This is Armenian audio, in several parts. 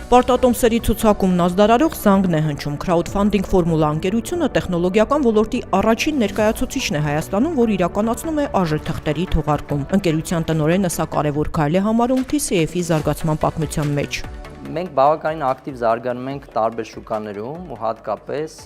Պարտատոմսերի ցուցակումն ազդարարող զանգն է հնչում։ Crowdfunding ֆորմուլա ընկերությունը տեխնոլոգիական ոլորտի առաջին ներկայացուցիչն է Հայաստանում, որ իրականացնում է արժեթղթերի թողարկում։ Ընկերության տնօրենը սա կարևոր քայլ է համարում TCF-ի զարգացման պատմության մեջ։ Մենք բավականին ակտիվ զարգանում ենք տարբեր շուկաներում ու հատկապես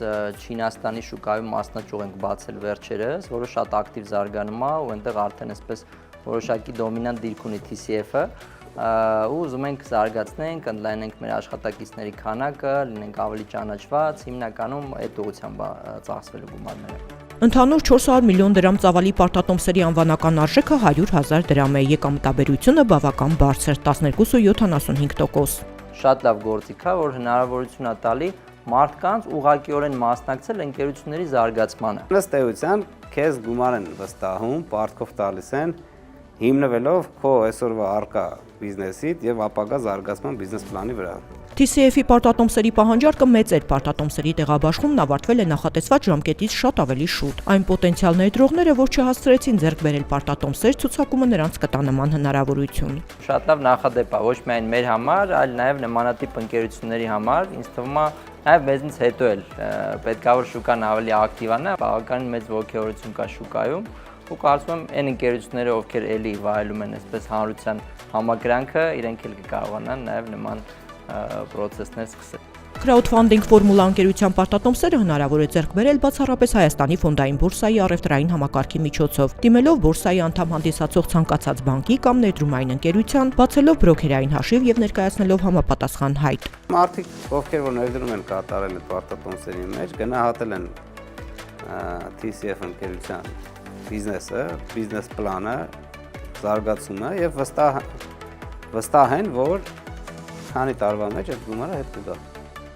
Չինաստանի շուկայում մասնաճյուղ ենք բացել վերջերս, որը շատ ակտիվ զարգանում է ու այնտեղ արդեն այսպես որոշակի դոմինանտ դիրք ունի TCF-ը ու ուզում ենք զարգացնենք, ընդլայնենք մեր աշխատակիցների քանակը, լինենք ավելի ճանաչված, հիմնականում այդ ուղղությամբ ծախսվելու գումարները։ Ընդհանուր 400 միլիոն դրամ ծավալի պարտատոմսերի անվանական արժեքը 100,000 դրամ է, եկամտաբերությունը բավական բարձր 12,75%։ Շատ լավ գործիք է, որ հնարավորություն է տալի մարդկանց ուղղակիորեն մասնակցել ընկերությունների զարգացմանը։ Ըստ էության քեզ գումար են վստահում, պարտքով տալիս են, հիմնվելով քո այսօրվա առկա բիզնեսիդ եւ ապագա զարգացման բիզնես պլանի վրա։ TCF-ի պարտատոմսերի պահանջարկը մեծ էր, պարտատոմսերի տեղաբաշխումն ավարտվել է նախատեսված ժամկետից շատ ավելի շուտ։ Այն պոտենցիալ ներդրողները, որ չհասցրեցին ձեռք բերել պարտատոմսեր, ցուցակումը նրանց կտա նման հնարավորություն։ Շատ լավ նախադեպ է, ոչ միայն մեր համար, այլ նաև նմանատիպ ընկերությունների համար, ինձ թվում է նաև մեզնից հետո էլ պետք է որ շուկան ավելի ակտիվանա, բավականին մեծ ոգևորություն կա շուկայում ու կարծում եմ այն ընկերությունները, ովքեր էլի վայելում են այսպես հանրության համակրանքը, իրենք էլ կկարողանան նաև նման պրոցեսներ սկսել։ Crowdfunding ֆորմուլա ընկերության պարտատոմսերը հնարավոր է ձեռք բերել բացառապես Հայաստանի ֆոնդային բորսայի առևտրային համակարգի միջոցով, դիմելով բորսայի անդամ հանդիսացող ցանկացած բանկի կամ ներդրումային ընկերության, բացելով բրոքերային հաշիվ եւ ներկայացնելով համապատասխան հայտ։ Մարդիկ, ովքեր որ ներդրում են կատարել այդ պարտատոմսերի մեջ, գնահատել են TCF ընկերության բիզնեսը, բիզնես պլանը, զարգացումը եւ վստահ են, որ քանի տարվա մեջ այդ գումարը հետ կգա։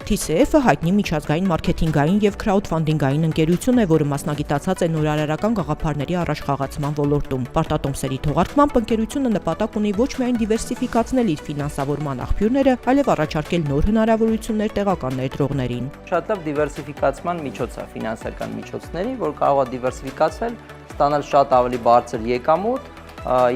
TCF-ը հայտնի միջազգային մարքեթինգային եւ քրաուդֆանդինգային ընկերություն է, որը մասնագիտացած է նորարարական գաղափարների առաջխաղացման ոլորտում։ Պարտատոմսերի թողարկմամբ ընկերությունը նպատակ ունի ոչ միայն դիվերսիֆիկացնել իր ֆինանսավորման աղբյուրները, այլև առաջարկել նոր հնարավորություններ տեղական ներդրողներին։ Շատ լավ դիվերսիֆիկացման միջոց է ֆինանսական միջոցների, որ կարող է դիվերսիֆիկացնել, ստանալ շատ ավելի բարձր եկամուտ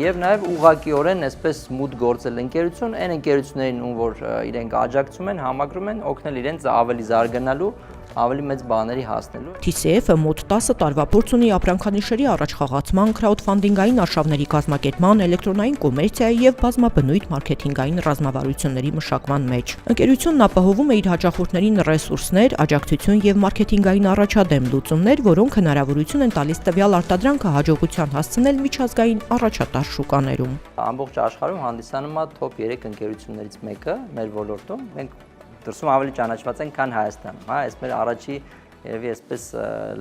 եւ նաեւ ուղղակիորեն այսպես մուտք գործել ընկերություն, այն ընկերություններին, ում որ իրենք աջակցում են, համակրում են, օգնել իրենց ավելի զարգանալու, ավելի մեծ բաների հասնելու։ TCF-ը մոտ 10 տարվա փորձ ունի ապրանքանիշերի առաջխաղացման, քրաուդֆանդինգային արշավների կազմակերպման, էլեկտրոնային կոմերցիայի եւ բազմաբնույթ մարքեթինգային ռազմավարությունների մշակման մեջ։ Ընկերությունն ապահովում է իր հաճախորդներին ռեսուրսներ, աջակցություն եւ մարքեթինգային առաջադեմ լուծումներ, որոնք հնարավորություն են տալիս տվյալ արտադրանքը հաջողության հասցնել միջազգային առաջատար շուկաներում։ Ամբողջ աշխարհում հանդիսանում է top 3 ընկերություններից մեկը մեր ոլորտում։ Մենք դրսում ավելի ճանաչված են, քան Հայաստանում, հա, այս մեր առաջի եւ այսպես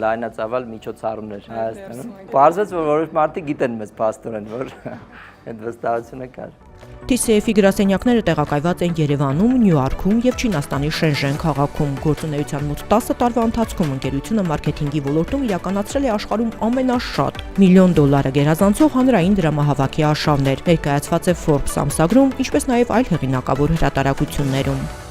լայնածավալ միջոցառումն էր Հայաստանում։ Պարզվեց, որ որոշ մարդիկ գիտեն մեզ փաստորեն, որ այդ վստահությունը կար։ TCF-ի գրասենյակները տեղակայված են Երևանում, Նյույորքում եւ Չինաստանի Շենժեն քաղաքում։ Գործունեության մոտ 10 տարվա ընթացքում ընկերությունը մարքեթինգի ոլորտում իրականացրել է աշխարհում ամենաշատ $1 միլիոն գերազանցող հանրային դրամահավաքի արշավներ, ներկայացված է Forbes ամսագրում, ինչպես նաեւ այլ հեղինակավոր հրատարակություններում։